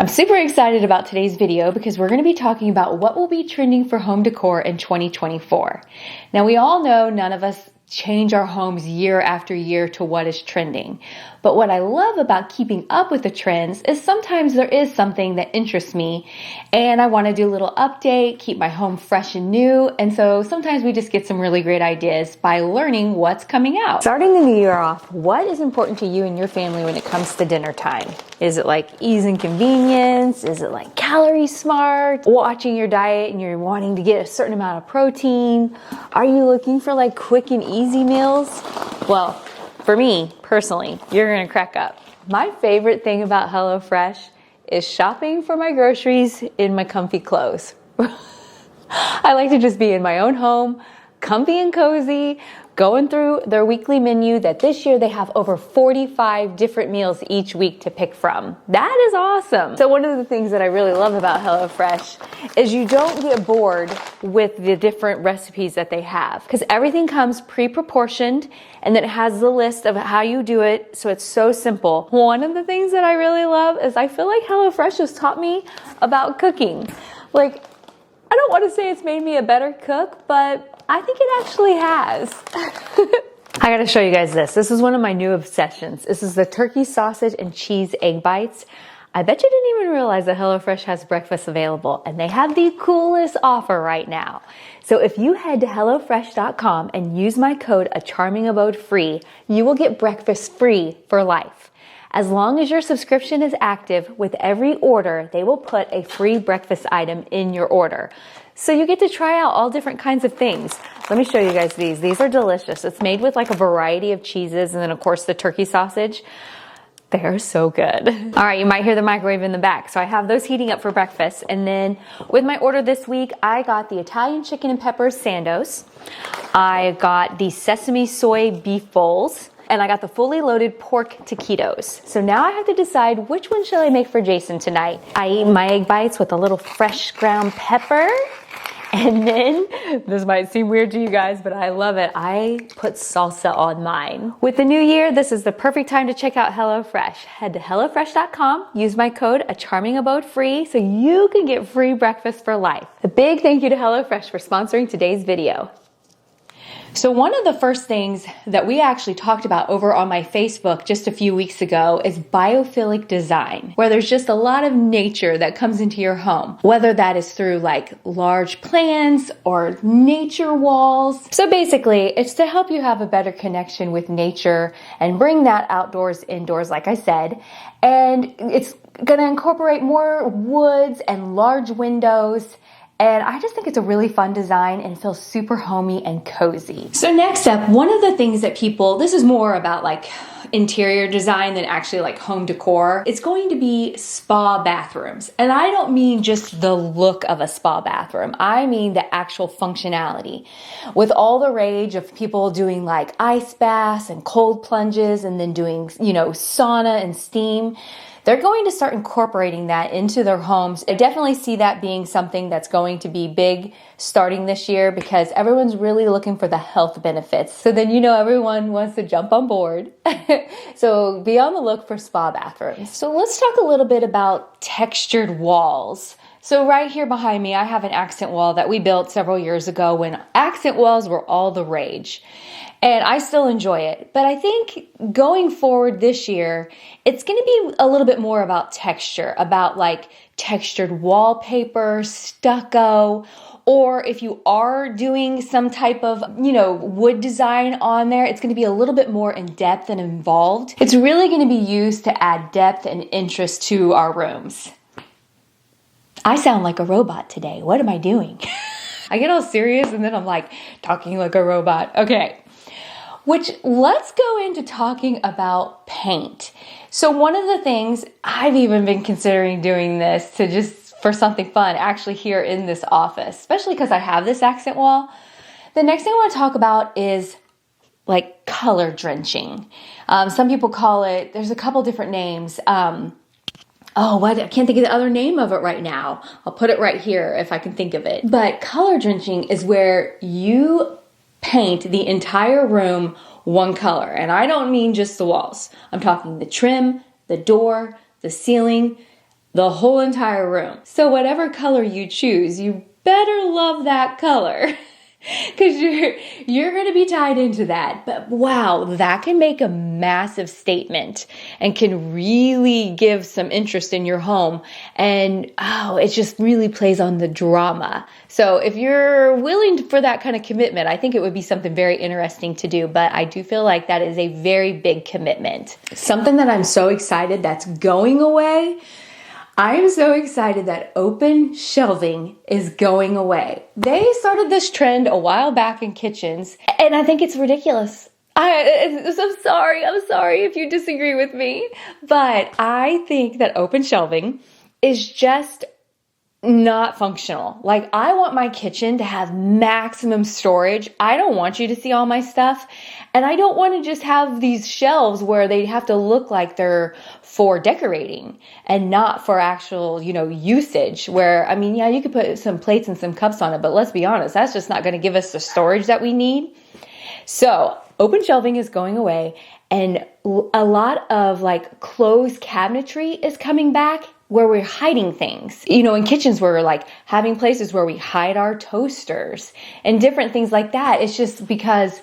I'm super excited about today's video because we're going to be talking about what will be trending for home decor in 2024. Now, we all know none of us change our homes year after year to what is trending. But what I love about keeping up with the trends is sometimes there is something that interests me and I want to do a little update, keep my home fresh and new. And so sometimes we just get some really great ideas by learning what's coming out. Starting the new year off, what is important to you and your family when it comes to dinner time? Is it like ease and convenience? Is it like calorie smart? Watching your diet and you're wanting to get a certain amount of protein? Are you looking for like quick and easy meals? Well, for me personally, you're gonna crack up. My favorite thing about HelloFresh is shopping for my groceries in my comfy clothes. I like to just be in my own home, comfy and cozy, going through their weekly menu that this year they have over 45 different meals each week to pick from. That is awesome. So one of the things that I really love about HelloFresh is you don't get bored with the different recipes that they have because everything comes pre-proportioned and then it has the list of how you do it. So it's so simple. One of the things that I really love is I feel like HelloFresh has taught me about cooking. Like, I don't want to say it's made me a better cook, but I think it actually has. I gotta show you guys this. This is one of my new obsessions. This is the turkey sausage and cheese egg bites. I bet you didn't even realize that HelloFresh has breakfast available, and they have the coolest offer right now. So if you head to HelloFresh.com and use my code #ACharmingAbodeFree, you will get breakfast free for life. As long as your subscription is active, with every order, they will put a free breakfast item in your order. So you get to try out all different kinds of things. Let me show you guys these. These are delicious. It's made with like a variety of cheeses and then of course the turkey sausage. They are so good. All right, you might hear the microwave in the back. So I have those heating up for breakfast. And then with my order this week, I got the Italian chicken and peppers sandos. I got the sesame soy beef bowls. And I got the fully loaded pork taquitos. So now I have to decide which one shall I make for Jason tonight. I eat my egg bites with a little fresh ground pepper. And then, this might seem weird to you guys, but I love it. I put salsa on mine. With the new year, this is the perfect time to check out HelloFresh. Head to HelloFresh.com, use my code #ACharmingAbodeFree so you can get free breakfast for life. A big thank you to HelloFresh for sponsoring today's video. So one of the first things that we actually talked about over on my Facebook just a few weeks ago is biophilic design, where there's just a lot of nature that comes into your home, whether that is through like large plants or nature walls. So basically, it's to help you have a better connection with nature and bring that outdoors, indoors, like I said. And it's going to incorporate more woods and large windows. And I just think it's a really fun design and feels super homey and cozy. So next up, one of the things that this is more about like interior design than actually like home decor. It's going to be spa bathrooms. And I don't mean just the look of a spa bathroom. I mean the actual functionality. With all the rage of people doing like ice baths and cold plunges and then doing, sauna and steam, they're going to start incorporating that into their homes. I definitely see that being something that's going to be big starting this year because everyone's really looking for the health benefits. So then everyone wants to jump on board. So be on the look for spa bathrooms. So let's talk a little bit about textured walls. So right here behind me, I have an accent wall that we built several years ago when accent walls were all the rage. And I still enjoy it. But I think going forward this year, it's going to be a little bit more about texture, about like textured wallpaper, stucco, or if you are doing some type of, wood design on there, it's going to be a little bit more in depth and involved. It's really going to be used to add depth and interest to our rooms. I sound like a robot today. What am I doing? I get all serious and then I'm like talking like a robot. Okay. Let's go into talking about paint. So one of the things I've even been considering doing this for something fun, actually here in this office, especially because I have this accent wall. The next thing I want to talk about is like color drenching. Some people call it, there's a couple different names. I can't think of the other name of it right now. I'll put it right here if I can think of it. But color drenching is where you paint the entire room one color. And I don't mean just the walls. I'm talking the trim, the door, the ceiling, the whole entire room. So whatever color you choose, you better love that color. Because you're going to be tied into that. But wow, that can make a massive statement and can really give some interest in your home. And it just really plays on the drama. So if you're willing for that kind of commitment, I think it would be something very interesting to do. But I do feel like that is a very big commitment. Something that I'm so excited that's going away. I am so excited that open shelving is going away. They started this trend a while back in kitchens, and I think it's ridiculous. I'm sorry if you disagree with me, but I think that open shelving is just not functional. Like, I want my kitchen to have maximum storage. I don't want you to see all my stuff. And I don't want to just have these shelves where they have to look like they're for decorating and not for actual, usage. Where, you could put some plates and some cups on it, but let's be honest, that's just not going to give us the storage that we need. So open shelving is going away, and a lot of closed cabinetry is coming back, where we're hiding things. In kitchens, we're having places where we hide our toasters and different things like that. It's just because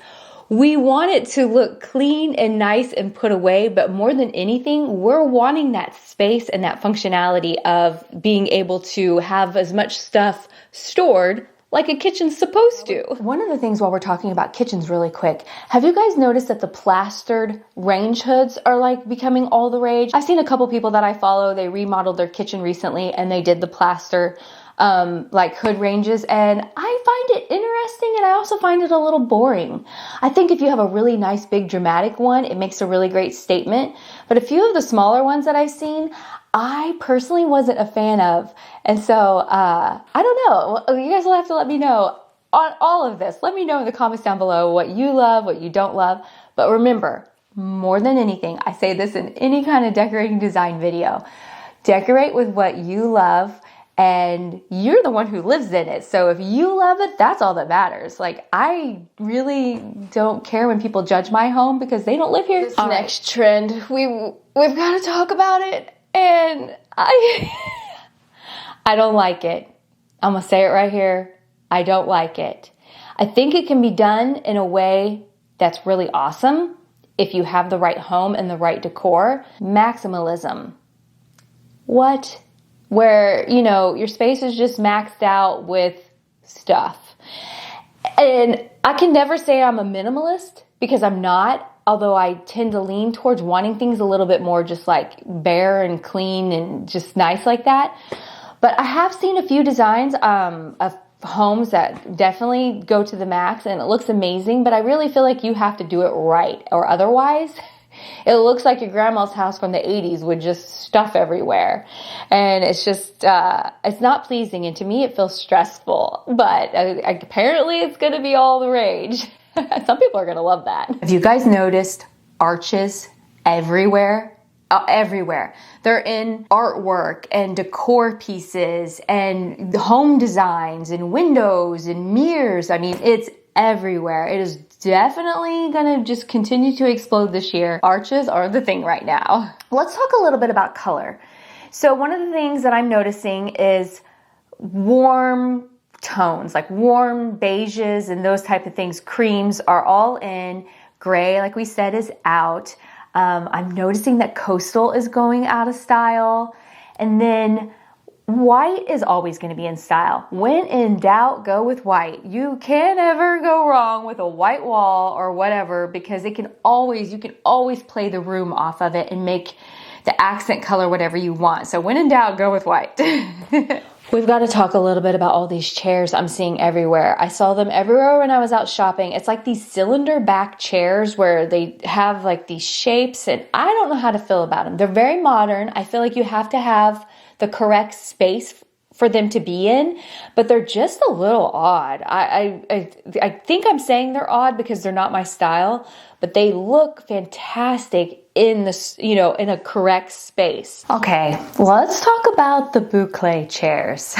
we want it to look clean and nice and put away, but more than anything, we're wanting that space and that functionality of being able to have as much stuff stored like a kitchen's supposed to. One of the things, while we're talking about kitchens really quick, have you guys noticed that the plastered range hoods are becoming all the rage? I've seen a couple people that I follow, they remodeled their kitchen recently and they did the plaster hood ranges, and I find it interesting, and I also find it a little boring. I think if you have a really nice big dramatic one, it makes a really great statement, but a few of the smaller ones that I've seen, I personally wasn't a fan of. And so, I don't know. You guys will have to let me know on all of this. Let me know in the comments down below what you love, what you don't love. But remember, more than anything, I say this in any kind of decorating design video, decorate with what you love, and you're the one who lives in it. So if you love it, that's all that matters. I really don't care when people judge my home because they don't live here. This next trend, we've got to talk about it. And I don't like it. I'm going to say it right here. I don't like it. I think it can be done in a way that's really awesome if you have the right home and the right decor. Maximalism. What? Where, your space is just maxed out with stuff. And I can never say I'm a minimalist because I'm not. Although I tend to lean towards wanting things a little bit more just bare and clean and just nice like that. But I have seen a few designs of homes that definitely go to the max and it looks amazing, but I really feel like you have to do it right, or otherwise it looks like your grandma's house from the 80s with just stuff everywhere. And it's just, it's not pleasing. And to me, it feels stressful, but apparently it's going to be all the rage. Some people are going to love that. Have you guys noticed arches everywhere? Everywhere. They're in artwork and decor pieces and home designs and windows and mirrors. It's everywhere. It is definitely going to just continue to explode this year. Arches are the thing right now. Let's talk a little bit about color. So one of the things that I'm noticing is warm tones, like warm beiges and those type of things. Creams are all in. Gray, like we said, is out. I'm noticing that coastal is going out of style. And then white is always going to be in style. When in doubt, go with white. You can't ever go wrong with a white wall or whatever, because you can always play the room off of it and make the accent color whatever you want. So when in doubt, go with white. We've got to talk a little bit about all these chairs I'm seeing everywhere. I saw them everywhere when I was out shopping. It's like these cylinder back chairs where they have these shapes, and I don't know how to feel about them. They're very modern. I feel like you have to have the correct space for them to be in, but they're just a little odd. I think I'm saying they're odd because they're not my style, but they look fantastic in this, in a correct space. Okay, let's talk about the boucle chairs.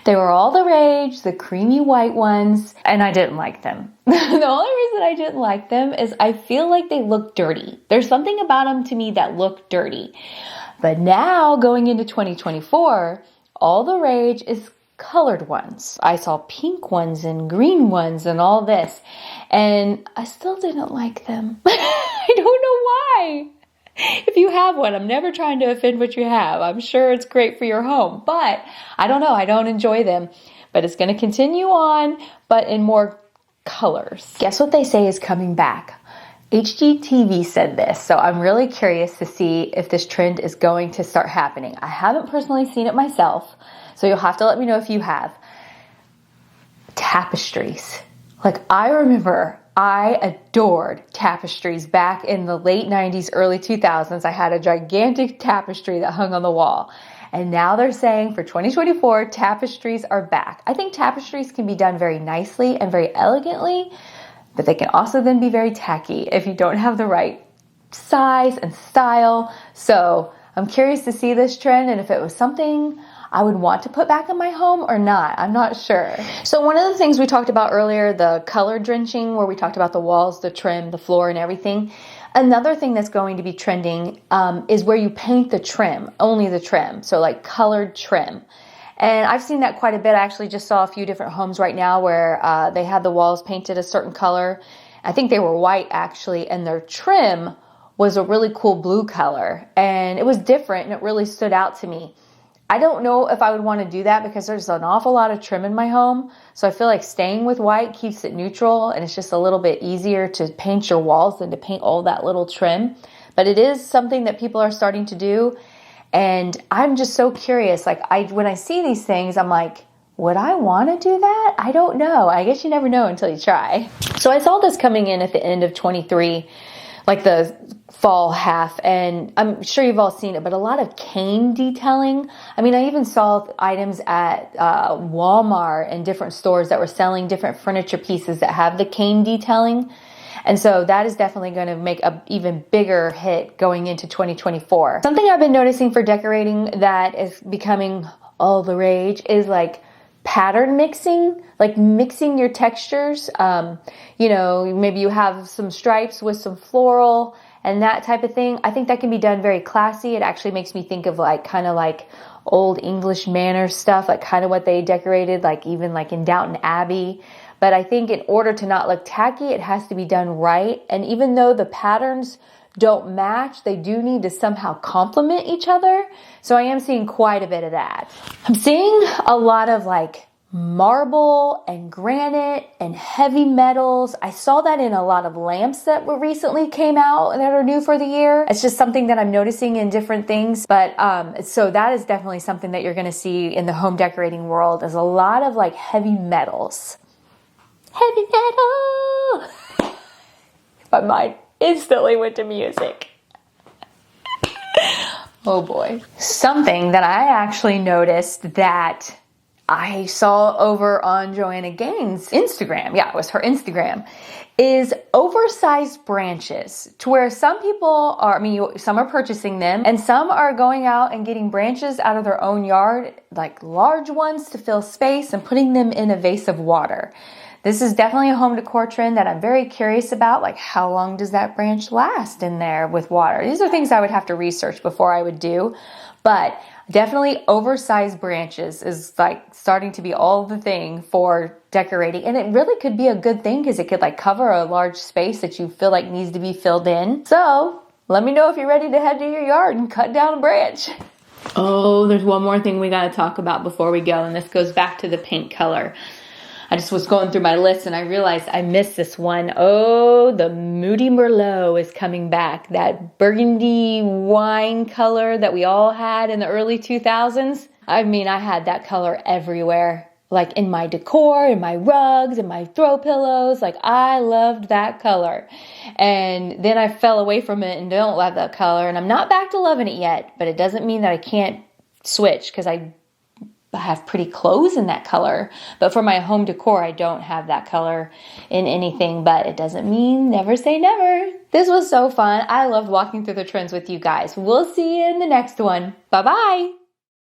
They were all the rage, the creamy white ones, and I didn't like them. The only reason I didn't like them is I feel like they look dirty. There's something about them to me that look dirty. But now going into 2024, all the rage is colored ones. I saw pink ones and green ones and all this, and I still didn't like them. I don't know why. If you have one, I'm never trying to offend what you have. I'm sure it's great for your home, but I don't know. I don't enjoy them. But it's going to continue on, but in more colors. Guess what they say is coming back? HGTV said this, so I'm really curious to see if this trend is going to start happening. I haven't personally seen it myself, so you'll have to let me know if you have. Tapestries. Like, I remember I adored tapestries back in the late 90s, early 2000s. I had a gigantic tapestry that hung on the wall. And now they're saying for 2024, tapestries are back. I think tapestries can be done very nicely and very elegantly, but they can also then be very tacky if you don't have the right size and style. So I'm curious to see this trend and if it was something I would want to put back in my home or not. I'm not sure. So one of the things we talked about earlier, the color drenching, where we talked about the walls, the trim, the floor, and everything. Another thing that's going to be trending is where you paint the trim, only the trim. So like colored trim. And I've seen that quite a bit. I actually just saw a few different homes right now where they had the walls painted a certain color. I think they were white actually, and their trim was a really cool blue color. And it was different and it really stood out to me. I don't know if I would want to do that because there's an awful lot of trim in my home. So I feel like staying with white keeps it neutral and it's just a little bit easier to paint your walls than to paint all that little trim. But it is something that people are starting to do. And I'm just so curious. Like when I see these things, I'm like, would I want to do that? I don't know. I guess you never know until you try. So I saw this coming in at the end of 23, like the fall half, and I'm sure you've all seen it, but a lot of cane detailing. I mean, I even saw items at Walmart and different stores that were selling different furniture pieces that have the cane detailing. And so that is definitely going to make an even bigger hit going into 2024. Something I've been noticing for decorating that is becoming all the rage is like pattern mixing, like mixing your textures. You know, maybe you have some stripes with some floral and that type of thing. I think that can be done very classy. It actually makes me think of like kind of like old English manor stuff, like kind of what they decorated, like even like in Downton Abbey. But I think in order to not look tacky, it has to be done right. And even though the patterns don't match, they do need to somehow complement each other. So I am seeing quite a bit of that. I'm seeing a lot of like marble and granite and heavy metals. I saw that in a lot of lamps that were recently came out that are new for the year. It's just something that I'm noticing in different things. But so that is definitely something that you're going to see in the home decorating world, is a lot of like heavy metals. Heavy metal! My mind instantly went to music. Oh boy. Something that I actually noticed that I saw over on Joanna Gaines' Instagram, yeah, it was her Instagram, is oversized branches, to where some people are, I mean, some are purchasing them and some are going out and getting branches out of their own yard, like large ones to fill space, and putting them in a vase of water. This is definitely a home decor trend that I'm very curious about. Like, how long does that branch last in there with water? These are things I would have to research before I would do, but definitely oversized branches is like starting to be all the thing for decorating. And it really could be a good thing because it could like cover a large space that you feel like needs to be filled in. So let me know if you're ready to head to your yard and cut down a branch. Oh, there's one more thing we got to talk about before we go. And this goes back to the paint color. I just was going through my list and I realized I missed this one. Oh, the Moody Merlot is coming back. That burgundy wine color that we all had in the early 2000s. I mean, I had that color everywhere. Like in my decor, in my rugs, in my throw pillows. Like, I loved that color. And then I fell away from it and don't love that color. And I'm not back to loving it yet. But it doesn't mean that I can't switch, because I have pretty clothes in that color. But for my home decor, I don't have that color in anything. But it doesn't mean never say never. This was so fun. I loved walking through the trends with you guys. We'll see you in the next one. Bye-bye.